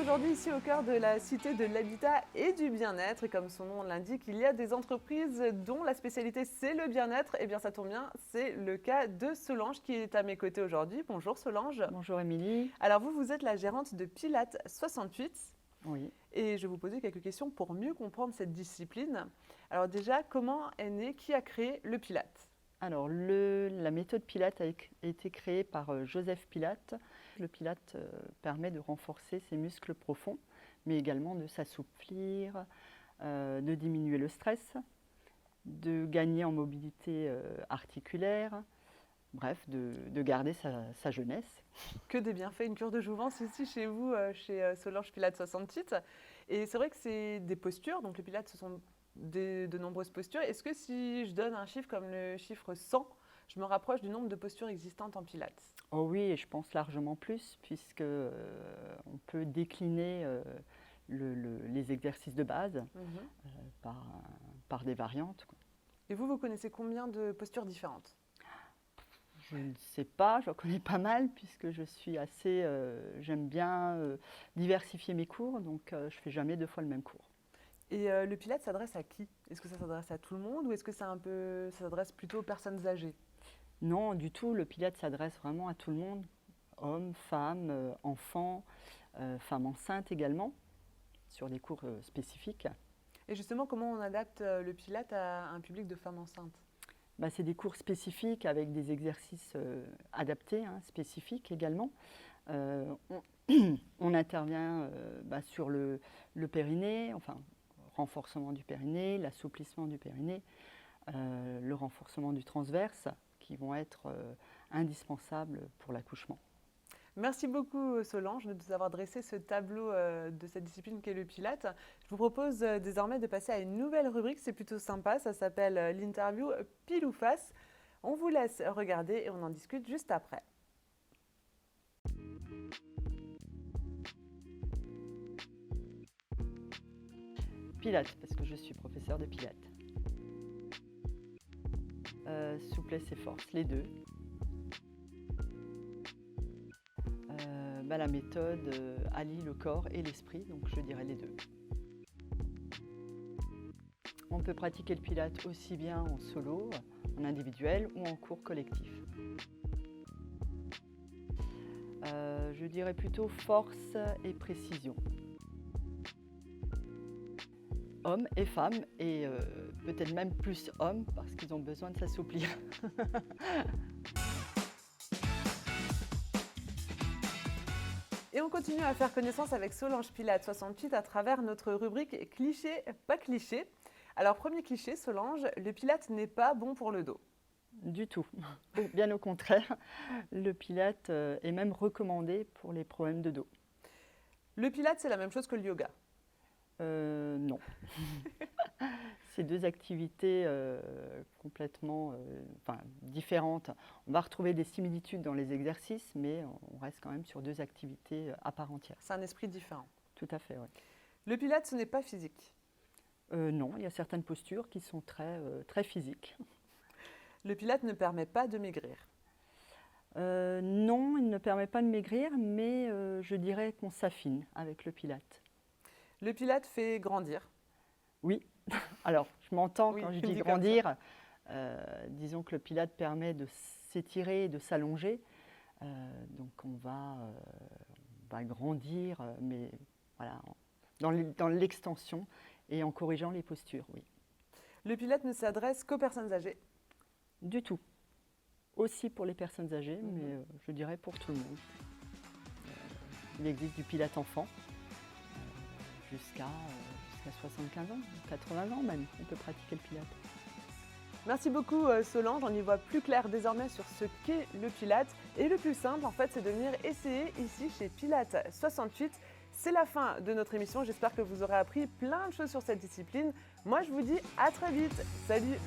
aujourd'hui ici au cœur de la Cité de l'Habitat et du Bien-être. Et comme son nom l'indique, il y a des entreprises dont la spécialité c'est le bien-être. Et bien ça tombe bien, c'est le cas de Solange qui est à mes côtés aujourd'hui. Bonjour Solange. Bonjour Émilie. Alors vous êtes la gérante de Pilates 68. Oui. Et je vais vous poser quelques questions pour mieux comprendre cette discipline. Alors déjà, comment est né, qui a créé le Pilates ? Alors, la méthode Pilates a été créée par Joseph Pilates. Le Pilates permet de renforcer ses muscles profonds, mais également de s'assouplir, de diminuer le stress, de gagner en mobilité articulaire, bref, de garder sa jeunesse. Que des bienfaits, une cure de jouvence ici chez vous, chez Solange Pilates 68. Et c'est vrai que c'est des postures, donc le Pilates ce sont de nombreuses postures. Est-ce que si je donne un chiffre comme le chiffre 100, je me rapproche du nombre de postures existantes en Pilates ? Oh oui, et je pense largement plus, puisque on peut décliner les exercices de base par des variantes. Et vous connaissez combien de postures différentes ? Je ne sais pas, j'en connais pas mal, puisque je suis assez... j'aime bien diversifier mes cours, donc je ne fais jamais 2 fois le même cours. Et le Pilates s'adresse à qui ? Est-ce que ça s'adresse à tout le monde ou est-ce que ça s'adresse plutôt aux personnes âgées ? Non, du tout, le Pilates s'adresse vraiment à tout le monde, hommes, femmes, enfants, femmes enceintes également, sur des cours spécifiques. Et justement, comment on adapte le Pilates à un public de femmes enceintes ? C'est des cours spécifiques avec des exercices adaptés, spécifiques également. On intervient sur le périnée, enfin renforcement du périnée, l'assouplissement du périnée, le renforcement du transverse, qui vont être indispensables pour l'accouchement. Merci beaucoup Solange de nous avoir dressé ce tableau de cette discipline qu'est le Pilates. Je vous propose désormais de passer à une nouvelle rubrique, c'est plutôt sympa, ça s'appelle l'interview pile ou face. On vous laisse regarder et on en discute juste après. Pilates, parce que je suis professeure de Pilates. Souplesse et force, les deux. La méthode allie le corps et l'esprit, donc je dirais les deux. On peut pratiquer le Pilates aussi bien en solo, en individuel ou en cours collectif. Je dirais plutôt force et précision. Hommes et femmes, et peut-être même plus hommes parce qu'ils ont besoin de s'assouplir. Et on continue à faire connaissance avec Solange Pilates 68 à travers notre rubrique cliché, pas cliché. Alors premier cliché, Solange, le Pilates n'est pas bon pour le dos. Du tout, bien au contraire. Le Pilates est même recommandé pour les problèmes de dos. Le Pilates, c'est la même chose que le yoga ? Non. C'est 2 activités complètement différentes. On va retrouver des similitudes dans les exercices, mais on reste quand même sur 2 activités à part entière. C'est un esprit différent. Tout à fait, oui. Le Pilates, ce n'est pas physique ? Non, il y a certaines postures qui sont très physiques. Le Pilates ne permet pas de maigrir ? Non, il ne permet pas de maigrir, mais je dirais qu'on s'affine avec le Pilates. Le Pilates fait grandir ? Oui. Alors, je m'entends oui, quand je dis grandir. Disons que le Pilates permet de s'étirer et de s'allonger. Donc, on va grandir, mais voilà, dans l'extension et en corrigeant les postures, oui. Le Pilates ne s'adresse qu'aux personnes âgées ? Du tout. Aussi pour les personnes âgées, mais je dirais pour tout le monde. Il existe du Pilates enfant. Jusqu'à 75 ans, 80 ans même, on peut pratiquer le Pilates. Merci beaucoup Solange, on y voit plus clair désormais sur ce qu'est le Pilates. Et le plus simple en fait, c'est de venir essayer ici chez Pilates 68. C'est la fin de notre émission, j'espère que vous aurez appris plein de choses sur cette discipline. Moi je vous dis à très vite, salut!